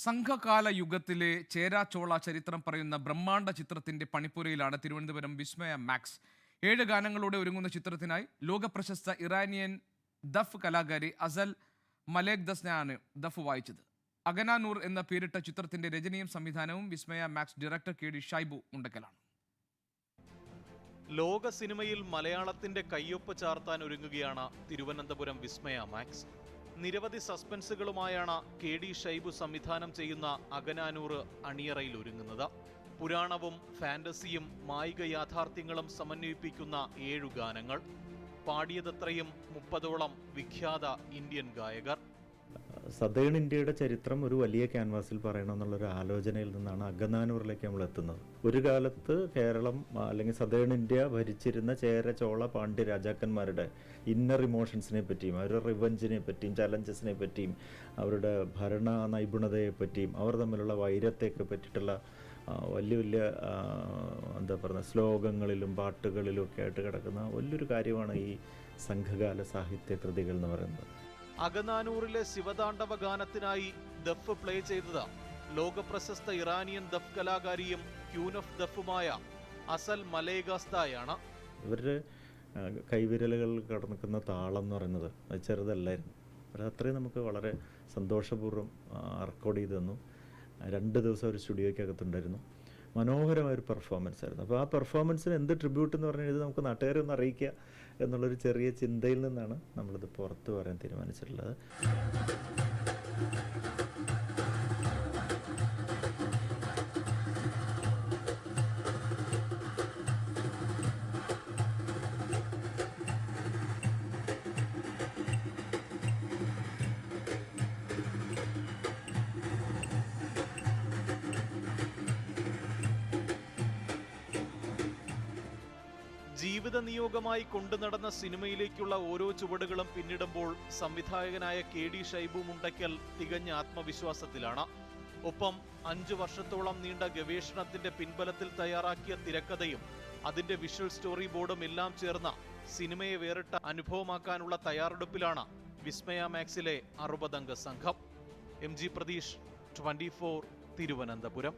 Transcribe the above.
സംഘകാല യുഗത്തിലെ ചേരാചോള ചരിത്രം പറയുന്ന ബ്രഹ്മാണ്ഡ ചിത്രത്തിന്റെ പണിപ്പുരയിലാണ് തിരുവനന്തപുരം വിസ്മയ മാക്സ്. 7 ഗാനങ്ങളോടെ ഒരുങ്ങുന്ന ചിത്രത്തിനായി ലോകപ്രശസ്ത ഇറാനിയൻ ദഫ് കലാകാരി അസൽ മലേക്ദസ്നാണ് ദഫ് വായിച്ചത്. അഗനാനൂർ എന്ന പേരിട്ട ചിത്രത്തിന്റെ രചനയും സംവിധാനവും വിസ്മയ മാക്സ് ഡയറക്ടർ KD ഷൈബു മുണ്ടക്കലാണ്. ലോക സിനിമയിൽ മലയാളത്തിന്റെ കയ്യൊപ്പ് ചാർത്താൻ ഒരുങ്ങുകയാണ് തിരുവനന്തപുരം വിസ്മയ മാക്സ്. നിരവധി സസ്പെൻസുകളുമായാണ് KD ഷൈബു സംവിധാനം ചെയ്യുന്ന അഗനാനൂർ അണിയറയിൽ ഒരുങ്ങുന്നത്. പുരാണവും ഫാന്റസിയും മായിക യാഥാർത്ഥ്യങ്ങളും സമന്വയിപ്പിക്കുന്ന 7 ഗാനങ്ങൾ. പാടിയതത്രയും 30ഓളം വിഖ്യാത ഇന്ത്യൻ ഗായകർ. സദേൺ ഇന്ത്യയുടെ ചരിത്രം ഒരു വലിയ ക്യാൻവാസിൽ പറയണമെന്നുള്ളൊരു ആലോചനയിൽ നിന്നാണ് അഗനാനൂറിലേക്ക് നമ്മൾ എത്തുന്നത്. ഒരു കാലത്ത് കേരളം അല്ലെങ്കിൽ സദേൺ ഇന്ത്യ ഭരിച്ചിരുന്ന ചേര ചോള പാണ്ഡ്യ രാജാക്കന്മാരുടെ ഇന്നർ ഇമോഷൻസിനെ പറ്റിയും അവരുടെ റിവഞ്ചിനെ പറ്റിയും ചലഞ്ചസിനെ പറ്റിയും അവരുടെ ഭരണ നൈപുണതയെ പറ്റിയും അവർ തമ്മിലുള്ള വൈരത്തെയൊക്കെ പറ്റിയിട്ടുള്ള വലിയ വലിയ എന്താ പറയുക ശ്ലോകങ്ങളിലും പാട്ടുകളിലും ഒക്കെ ആയിട്ട് കിടക്കുന്ന വലിയൊരു കാര്യമാണ് ഈ സംഘകാല സാഹിത്യ കൃതികൾ എന്ന് പറയുന്നത്. അഗനാനൂറിലെ ശിവതാണ്ഡവ ഗാനത്തിനായി ദഫ് പ്ലേ ചെയ്തത് ലോകപ്രശസ്ത ഇറാനിയൻ ദഫ് കലാകാരിയും ക്യൂൻ ഓഫ് ദഫുമായ അസൽ മലേഗാസ്തായാണ്. ഇവരുടെ കൈവിരലുകളിൽ കടന്നിക്കുന്ന താളം എന്ന് പറയുന്നത് അത് ചെറുതല്ലായിരുന്നു. അത്രയും നമുക്ക് വളരെ സന്തോഷപൂർവ്വം റെക്കോർഡ് ചെയ്ത് തന്നു. 2 ദിവസം ഒരു സ്റ്റുഡിയോയ്ക്കകത്തുണ്ടായിരുന്നു. മനോഹരമായൊരു പെർഫോമൻസ് ആയിരുന്നു. അപ്പോൾ ആ പെർഫോമൻസിന് എന്ത് ട്രിബ്യൂട്ട് എന്ന് പറഞ്ഞാൽ ഇത് നമുക്ക് നാട്ടുകാരെ ഒന്ന് അറിയിക്കുക എന്നുള്ളൊരു ചെറിയ ചിന്തയിൽ നിന്നാണ് നമ്മളിത് പുറത്ത് പറയാൻ തീരുമാനിച്ചിട്ടുള്ളത്. ജീവിത നിയോഗമായി കൊണ്ടു നടന്ന സിനിമയിലേക്കുള്ള ഓരോ ചുവടുകളും പിന്നിടുമ്പോൾ സംവിധായകനായ KD ഷൈബു മുണ്ടക്കൽ തികഞ്ഞ ആത്മവിശ്വാസത്തിലാണ്. ഒപ്പം 5 വർഷത്തോളം നീണ്ട ഗവേഷണത്തിന്റെ പിൻബലത്തിൽ തയ്യാറാക്കിയ തിരക്കഥയും അതിന്റെ വിഷ്വൽ സ്റ്റോറി ബോർഡും എല്ലാം ചേർന്ന സിനിമയെ വേറിട്ട അനുഭവമാക്കാനുള്ള തയ്യാറെടുപ്പിലാണ് വിസ്മയ മാക്സിലെ 60 അംഗ സംഘം. MG പ്രതീഷ്, 24, തിരുവനന്തപുരം.